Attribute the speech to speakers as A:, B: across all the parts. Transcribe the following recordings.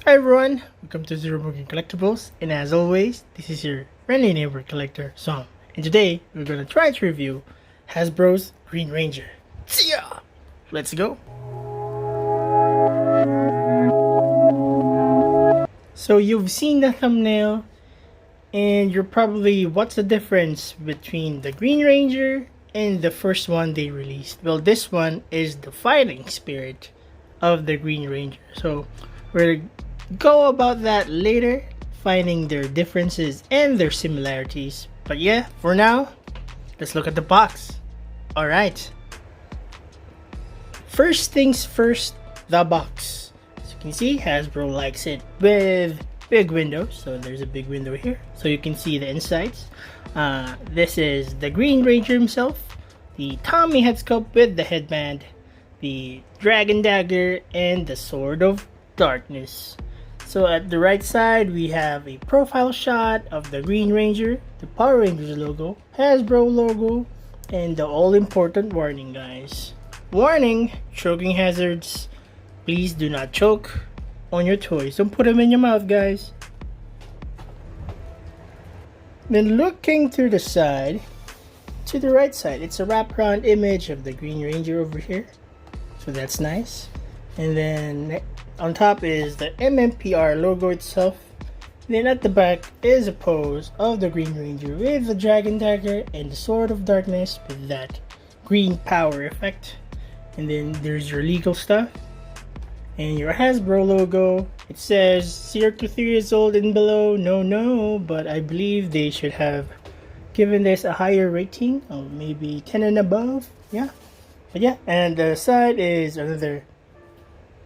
A: Hi everyone, welcome to Seromugen Collectibles, and as always, this is your friendly neighbor collector, Som. And today, we're gonna try to review Hasbro's Green Ranger. See ya! Let's go! So you've seen the thumbnail, and you're probably, what's the difference between the Green Ranger and the first one they released? Well, this one is the fighting spirit of the Green Ranger. So we're go about that later, finding their differences and their similarities. But yeah, for now, let's look at the box. Alright. First things first, the box. As you can see, Hasbro likes it with big windows. So there's a big window here, so you can see the insides. This is the Green Ranger himself, the Tommy head sculpt with the headband, the Dragon Dagger, and the Sword of Darkness. So at the right side, we have a profile shot of the Green Ranger, the Power Rangers logo, Hasbro logo, and the all-important warning, guys. Warning! Choking hazards. Please do not choke on your toys. Don't put them in your mouth, guys. Then looking to the side, to the right side, it's a wraparound image of the Green Ranger over here. So that's nice. And then on top is the mmpr logo itself. Then at the back is a pose of the Green Ranger with the Dragon Dagger and the Sword of Darkness with that green power effect. And then there's your legal stuff and your Hasbro logo. It says 0 to 3 years old and below. No, but I believe they should have given this a higher rating, or maybe 10 and above. Yeah, but yeah. And the side is another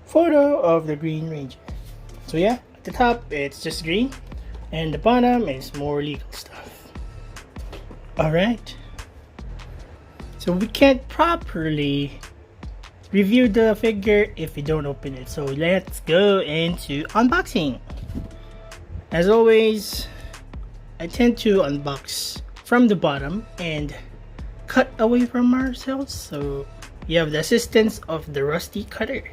A: photo of the Green Ranger. So yeah, at the top it's just green, and the bottom is more legal stuff. Alright, so we can't properly review the figure if we don't open it, so let's go into unboxing. As always, I tend to unbox from the bottom and cut away from ourselves, so you have the assistance of the rusty cutter.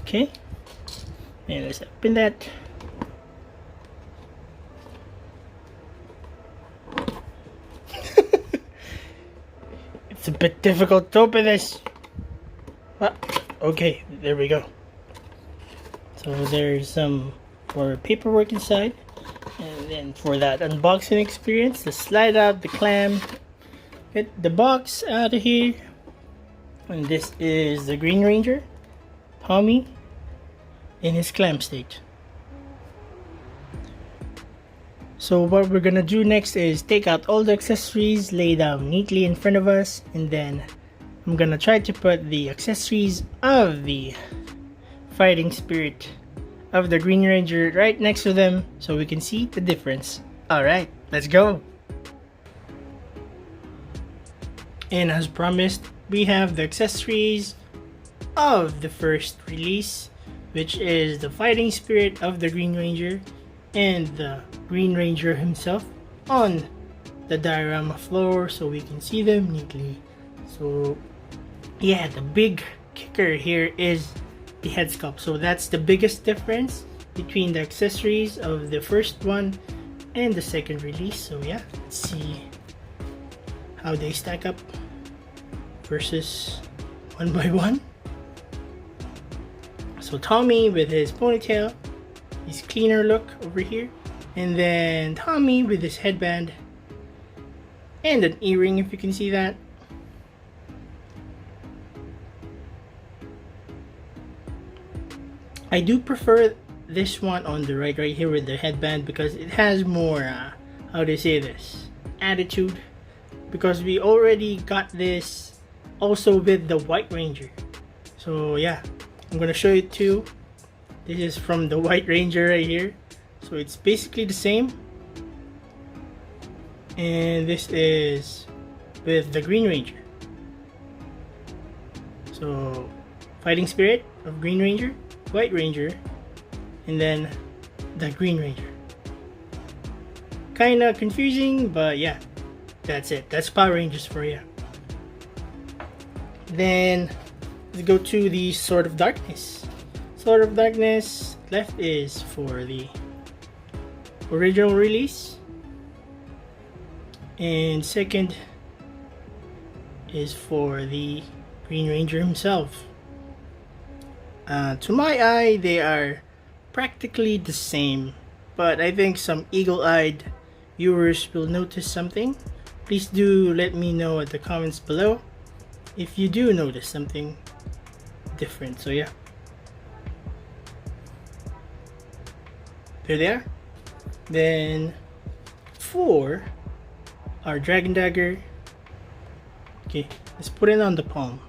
A: Okay, and let's open that. It's a bit difficult to open this. Okay, there we go. So there's some more paperwork inside, and then for that unboxing experience, let's slide out the clam, get the box out of here. And this is the Green Ranger, Tommy, in his clam state. So what we're gonna do next is take out all the accessories, lay down neatly in front of us, and then I'm gonna try to put the accessories of the fighting spirit of the Green Ranger right next to them so we can see the difference. Alright, let's go! And as promised, we have the accessories of the first release, which is the fighting spirit of the Green Ranger and the Green Ranger himself on the diorama floor so we can see them neatly. So yeah, the big kicker here is the head sculpt. So that's the biggest difference between the accessories of the first one and the second release. So yeah, let's see how they stack up versus one by one. So Tommy with his ponytail, his cleaner look over here, and then Tommy with his headband and an earring, if you can see that. I do prefer this one on the right here with the headband because it has more, how do you say this, attitude, because we already got this also with the White Ranger. So yeah, I'm gonna show you too. This is from the White Ranger right here, so it's basically the same. And this is with the Green Ranger. So fighting spirit of Green Ranger, White Ranger, and then the Green Ranger. Kinda confusing, but yeah, that's it. That's Power Rangers for you. Then let's go to the Sword of Darkness. Sword of Darkness, left is for the original release, and second is for the Green Ranger himself. To my eye, they are practically the same, but I think some eagle-eyed viewers will notice something. Please do let me know at the comments below if you do notice something different. So yeah, there they are. Then for our Dragon Dagger, okay, let's put it on the palm.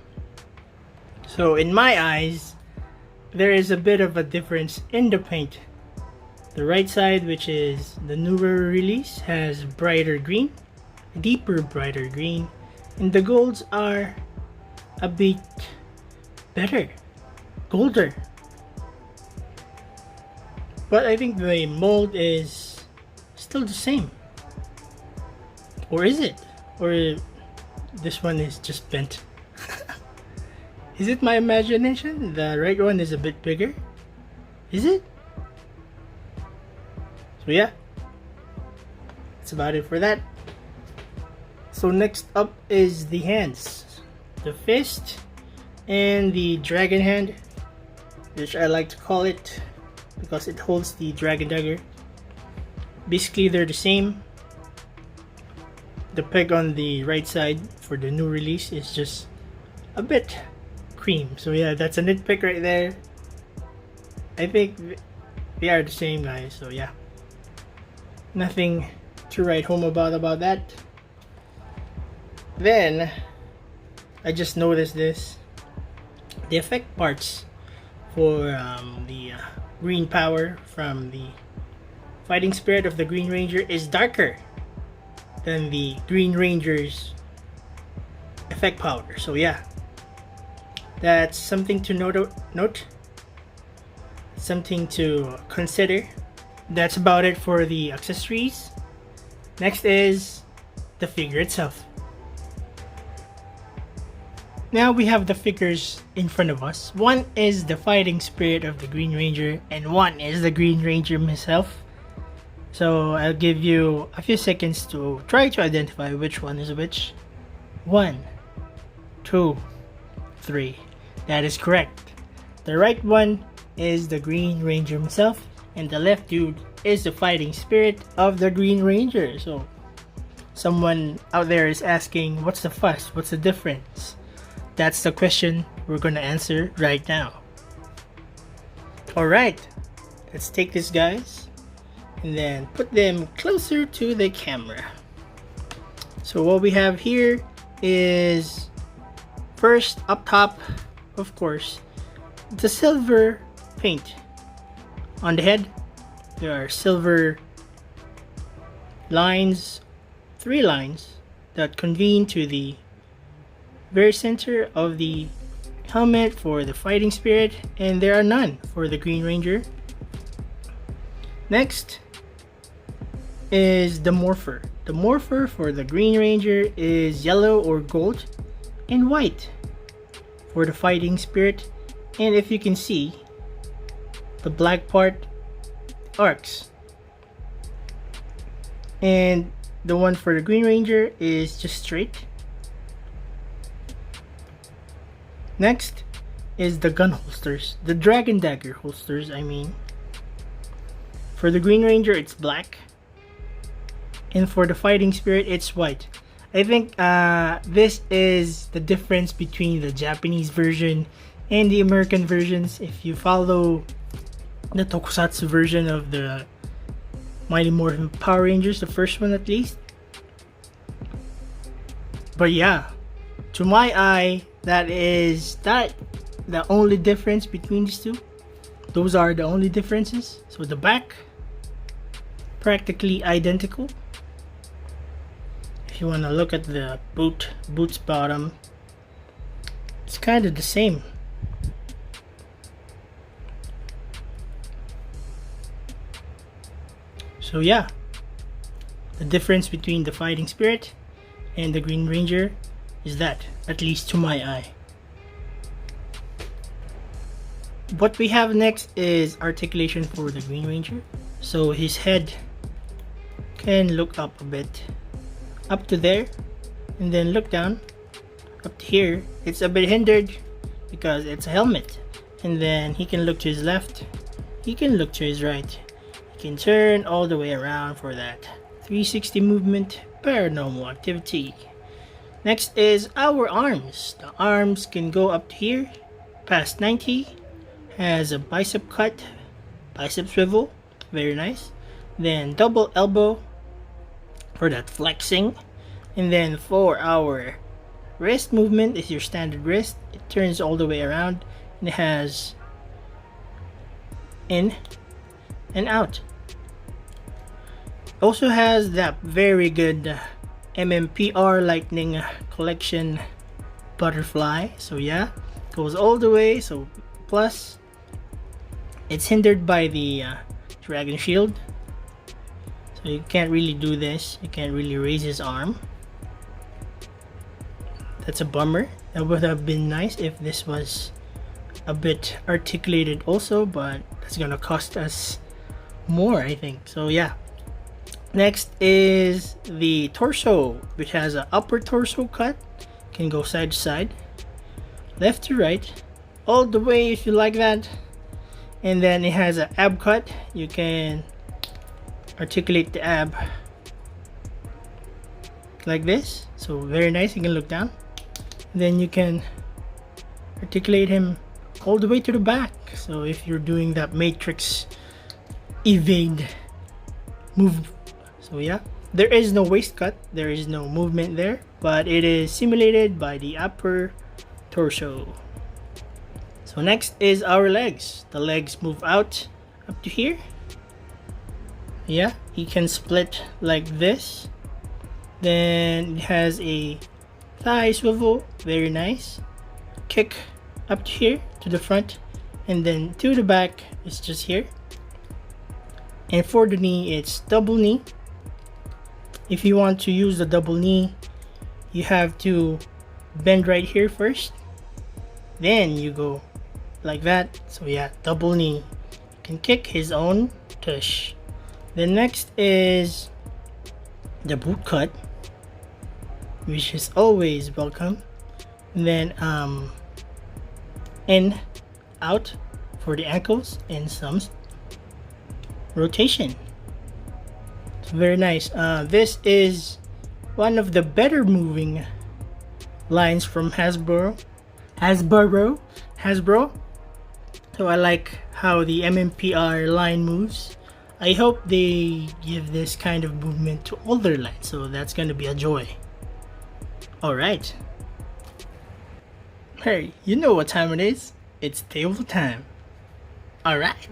A: So in my eyes, there is a bit of a difference in the paint. The right side, which is the newer release, has brighter green, deeper brighter green, and the golds are a bit better, golder. But I think the mold is still the same. Or is it? Or this one is just bent? Is it my imagination? The right one is a bit bigger. Is it? So yeah, that's about it for that. So next up is the hands, the fist and the dragon hand, which I like to call it because it holds the Dragon Dagger. Basically they're the same. The peg on the right side for the new release is just a bit cream. So yeah, that's a nitpick right there. I think they are the same, guys. So yeah, nothing to write home about that. Then I just noticed this. The effect parts for the green power from the fighting spirit of the Green Ranger is darker than the Green Ranger's effect power. So yeah, that's something to note, something to consider. That's about it for the accessories. Next is the figure itself. Now we have the figures in front of us. One is the fighting spirit of the Green Ranger, and one is the Green Ranger himself. So I'll give you a few seconds to try to identify which one is which. 1, 2, 3. That is correct. The right one is the Green Ranger himself, and the left dude is the fighting spirit of the Green Ranger. So someone out there is asking, what's the fuss? What's the difference? That's the question we're gonna answer right now. Alright, let's take these guys and then put them closer to the camera. So what we have here is, first up top, of course, the silver paint. On the head, there are silver lines, 3 lines that convene to the very center of the helmet for the fighting spirit, and there are none for the Green Ranger. Next is the morpher. The morpher for the Green Ranger is yellow or gold and white for the fighting spirit, and if you can see, the black part arcs, and the one for the Green Ranger is just straight. Next is the gun holsters, the Dragon Dagger holsters, I mean. For the Green Ranger, it's black, and for the fighting spirit, it's white. I think this is the difference between the Japanese version and the American versions. If you follow the tokusatsu version of the Mighty Morphin Power Rangers, the first one at least. But yeah, to my eye, that is the only difference between these two. Those are the only differences. So the back, practically identical. If you want to look at the boot's bottom, it's kind of the same. So yeah, the difference between the fighting spirit and the Green Ranger is that, at least to my eye. What we have next is articulation for the Green Ranger. So his head can look up a bit, up to there, and then look down, up to here. It's a bit hindered because it's a helmet. And then he can look to his left, he can look to his right, he can turn all the way around for that 360 movement, paranormal activity. Next is our arms. The arms can go up to here, past 90, has a bicep cut, bicep swivel, very nice. Then double elbow for that flexing. And then for our wrist movement is your standard wrist. It turns all the way around and it has in and out. Also has that very good mmpr lightning collection butterfly. So yeah, goes all the way. So plus it's hindered by the dragon shield, so you can't really do this. You can't really raise his arm. That's a bummer. That would have been nice if this was a bit articulated also, but that's gonna cost us more, I think. So yeah. Next is the torso, which has an upper torso cut. Can go side to side, left to right, all the way if you like that. And then it has an ab cut. You can articulate the ab like this. So very nice. You can look down. And then you can articulate him all the way to the back. So if you're doing that matrix evade move. So yeah, there is no waist cut. There is no movement there, but it is simulated by the upper torso. So next is our legs. The legs move out up to here. Yeah, he can split like this. Then it has a thigh swivel, very nice. Kick up to here to the front, and then to the back is just here. And for the knee, it's double knee. If you want to use the double knee, you have to bend right here first, then you go like that. So yeah, double knee. You can kick his own tush. The next is the boot cut, which is always welcome. And then in, out for the ankles, and some rotation. It's very nice. This is one of the better moving lines from Hasbro. So I like how the mmpr line moves. I hope they give this kind of movement to all their lines, so that's gonna be a joy. Alright. Hey, you know what time it is? It's table time. Alright.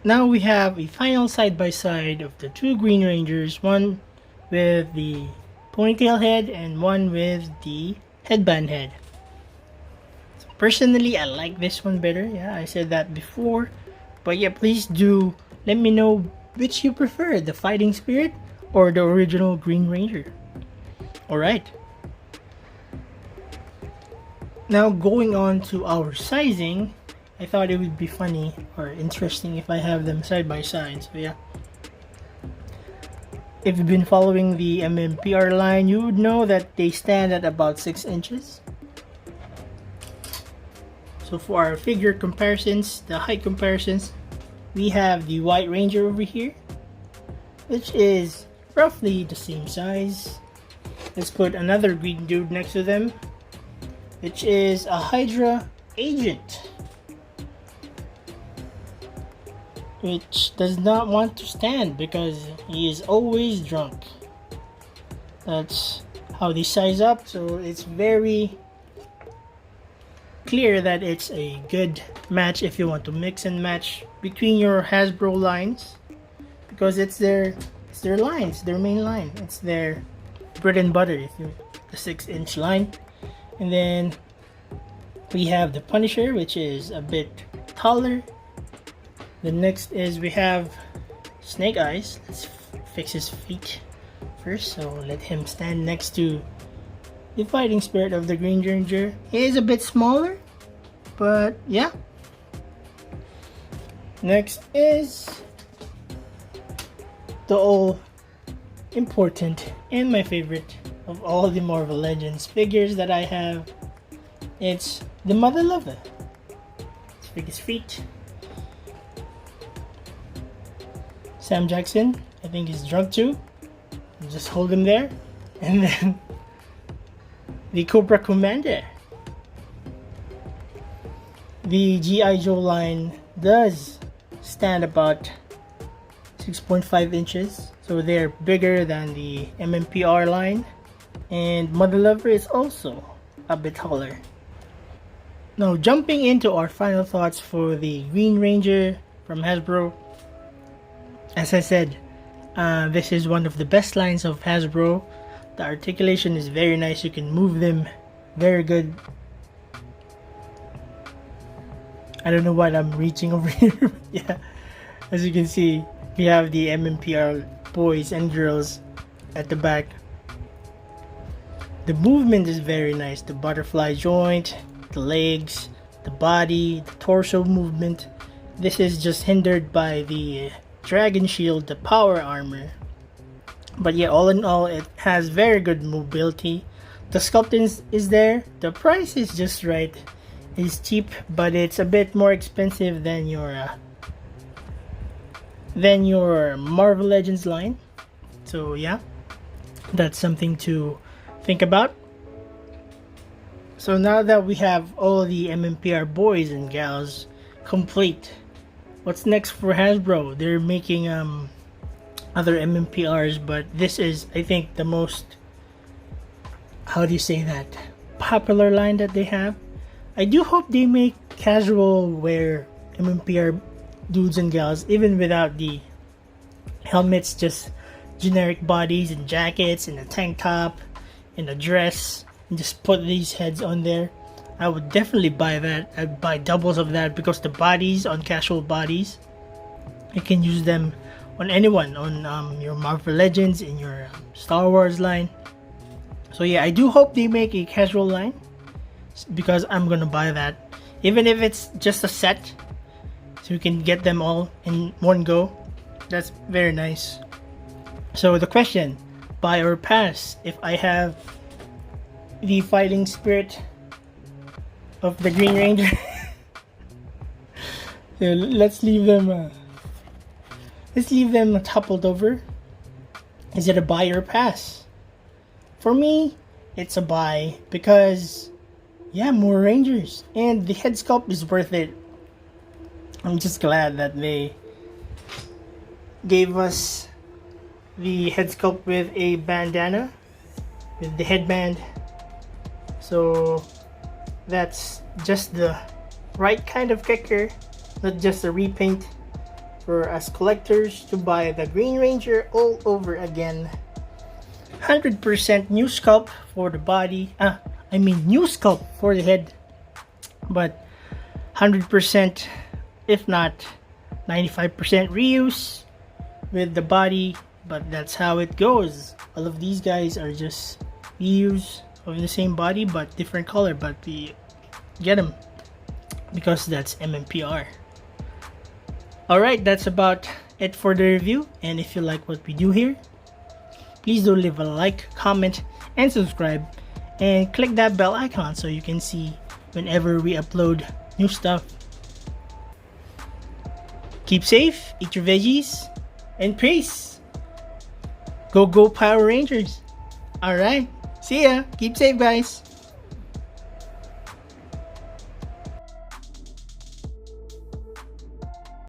A: Now we have a final side-by-side of the two Green Rangers, one with the ponytail head and one with the headband head. So personally, I like this one better. Yeah, I said that before. But yeah, please do let me know which you prefer, the Fighting Spirit or the original Green Ranger. Alright. Now going on to our sizing, I thought it would be funny or interesting if I have them side by side. So yeah, if you've been following the mmpr line, you would know that they stand at about 6 inches. So for our figure comparisons, the height comparisons, we have the White Ranger over here, which is roughly the same size. Let's put another green dude next to them, which is a Hydra agent, which does not want to stand because he is always drunk. That's how they size up, so it's very clear that it's a good match if you want to mix and match between your Hasbro lines, because it's their line, it's their main line, it's their bread and butter, the 6-inch line. And then we have the Punisher, which is a bit taller. The next is we have Snake Eyes. Let's fix his feet first, so let him stand next to the fighting spirit of the Green Ranger. He is a bit smaller, but yeah. Next is the all important and my favorite of all the Marvel Legends figures that I have. It's the Mother Lover. Let's fix his feet. Sam Jackson, I think he's drunk too. Just hold him there. And then the Cobra Commander. The G.I. Joe line does stand about 6.5 inches, so they're bigger than the mmpr line, and Mother Lover is also a bit taller. Now jumping into our final thoughts for the Green Ranger from Hasbro. As I said, this is one of the best lines of Hasbro. The articulation is very nice, you can move them very good. I don't know what I'm reaching over here. Yeah, as you can see, we have the mmpr boys and girls at the back. The movement is very nice, the butterfly joint, the legs, the body, the torso movement. This is just hindered by the dragon shield, the power armor. But yeah, all in all, it has very good mobility. The sculpting is there. The price is just right. It's cheap, but it's a bit more expensive than your Marvel Legends line. So yeah, that's something to think about. So now that we have all the mmpr boys and gals complete, what's next for Hasbro? They're making other mmprs, but this is, I think, the most, how do you say that, popular line that they have. I do hope they make casual wear mmpr dudes and gals, even without the helmets, just generic bodies and jackets and a tank top and a dress, and just put these heads on there. I would definitely buy that. I'd buy doubles of that, because the bodies on casual bodies, you can use them on anyone, on your Marvel Legends, in your Star Wars line. So yeah, I do hope they make a casual line, because I'm gonna buy that, even if it's just a set, so you can get them all in one go. That's very nice. So the question, buy or pass? If I have the fighting spirit of the Green Ranger, so let's leave them toppled over. Is it a buy or pass? For me, it's a buy, because yeah, more Rangers, and the head sculpt is worth it. I'm just glad that they gave us the head sculpt with a bandana, with the headband. So that's just the right kind of kicker, not just a repaint for us collectors to buy the Green Ranger all over again. 100% new sculpt for the body, new sculpt for the head, but 100%, if not 95% reuse with the body. But that's how it goes. All of these guys are just reuse of the same body but different color, but we get them because that's mmpr. Alright, that's about it for the review, and if you like what we do here, please do leave a like, comment, and subscribe, and click that bell icon so you can see whenever we upload New stuff. Keep safe, eat your veggies, and peace. Go Power Rangers. Alright, see ya. Keep safe, guys.